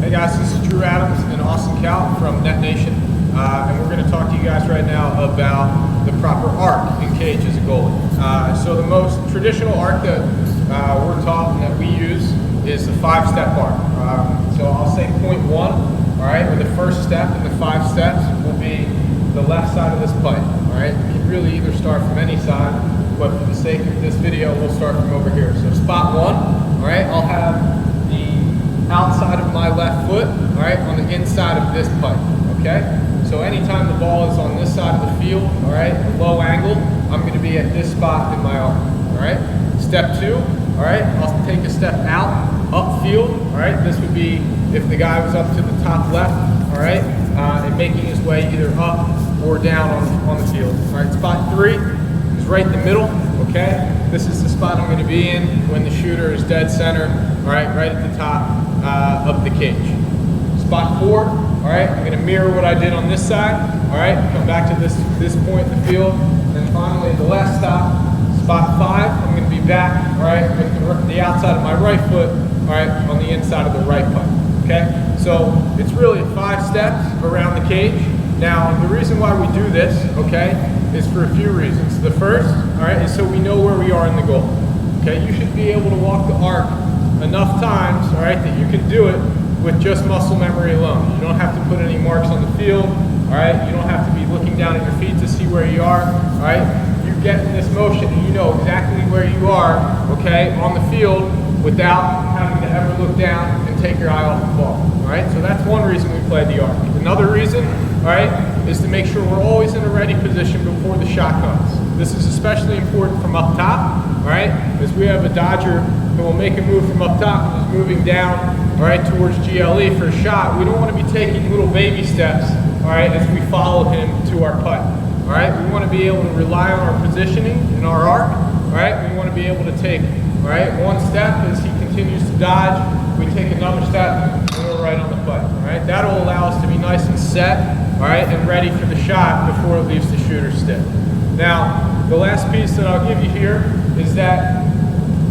Hey guys, this is Drew Adams and Kaut from Net Nation, and we're going to talk to you guys right now about the proper arc in cage as a goalie. So the most traditional arc that we're taught and that we use is the 5-step arc. So I'll say point 1, all right, or the first step in the 5 steps will be the left side of this pipe. All right, you can really either start from any side, but for the sake of this video, we'll start from over here. So spot 1, all right, I'll have outside of my left foot, all right, on the inside of this pipe, okay? So anytime the ball is on this side of the field, all right, a low angle, I'm gonna be at this spot in my arc, all right? Step 2, all right, I'll take a step out, upfield, all right? This would be if the guy was up to the top left, all right, and making his way either up or down on the field. All right, spot 3 is right in the middle, okay? This is the spot I'm gonna be in when the shooter is dead center, all right at the top of the cage. Spot 4, all right, I'm gonna mirror what I did on this side, all right, come back to this point in the field, and finally the last stop, spot 5, I'm gonna be back, all right, with the outside of my right foot, all right, on the inside of the right pipe, okay? So it's really 5 steps around the cage. Now, the reason why we do this, okay, is for a few reasons. The first, all right, is so we know where we are in the goal, okay? You should be able to walk the arc enough times, all right, that you can do it with just muscle memory alone. You don't have to put any marks on the field, all right? You don't have to be looking down at your feet to see where you are, all right? You get in this motion and you know exactly where you are, okay, on the field without having to ever look down and take your eye off the ball, all right? So that's one reason we play the arc. Another reason, all right, is to make sure we're always in a ready position before the shot comes. This is especially important from up top, all right, as we have a Dodger who will make a move from up top and is moving down, all right, towards GLE for a shot. We don't want to be taking little baby steps, all right, as we follow him to our putt, all right? We want to be able to rely on our positioning in our arc, all right? We want to be able to take, all right, one step as he continues to dodge. We take another step and we're right on the putt, all right? That'll allow us to be nice and set, all right, and ready for the shot before it leaves the shooter's stick. Now, the last piece that I'll give you here is that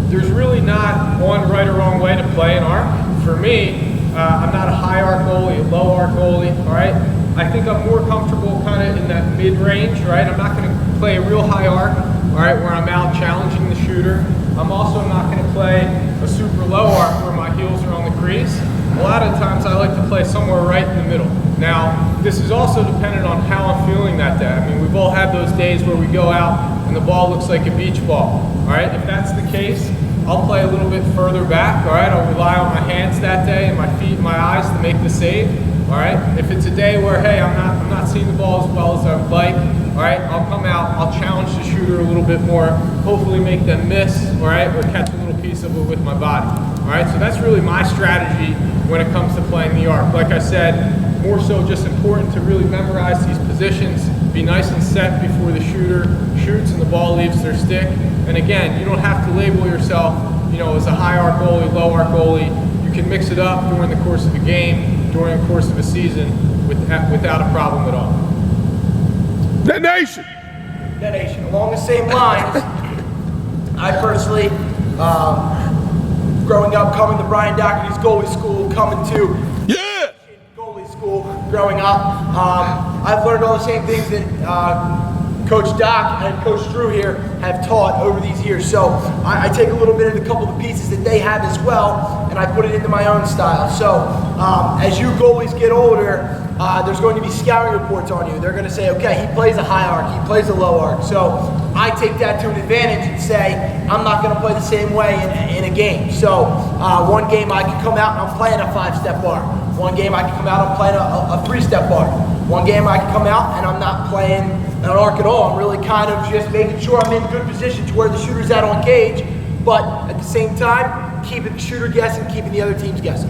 there's really not one right or wrong way to play an arc. For me, I'm not a high arc goalie, a low arc goalie, all right? I think I'm more comfortable kind of in that mid-range, right? I'm not gonna play a real high arc, all right, where I'm out challenging the shooter. I'm also not gonna play a super low arc where my heels are on the crease. A lot of times I like to play somewhere right in the middle. Now, this is also dependent on how I'm feeling that day. I mean, we've all had those days where we go out and the ball looks like a beach ball, all right? If that's the case, I'll play a little bit further back, all right? I'll rely on my hands that day and my feet and my eyes to make the save, all right? If it's a day where, hey, I'm not seeing the ball as well as I would like, all right, I'll come out, I'll challenge the shooter a little bit more, hopefully make them miss, all right, or catch a little piece of it with my body, all right? So that's really my strategy when it comes to playing the arc. Like I said, more so just important to really memorize these positions, be nice and set before the shooter shoots and the ball leaves their stick. And again, you don't have to label yourself, you know, as a high arc goalie, low arc goalie. You can mix it up during the course of a game, during the course of a season without a problem at all. Net Nation! Net Nation. Along the same lines, I personally, growing up, coming to Brian Doherty's goalie school, coming to goalie school, growing up, I've learned all the same things that Coach Doc and Coach Drew here have taught over these years. So I take a little bit of a couple of the pieces that they have as well, and I put it into my own style. So as you goalies get older, there's going to be scouting reports on you. They're going to say, okay, he plays a high arc, he plays a low arc. So I take that to an advantage and say, I'm not going to play the same way in a game. So one game I can come out and I'm playing a 5-step arc. One game I can come out and I'm playing a 3-step arc. One game I can come out and I'm not playing an arc at all. I'm really kind of just making sure I'm in good position to where the shooter's at on cage, but at the same time, keeping the shooter guessing, keeping the other teams guessing.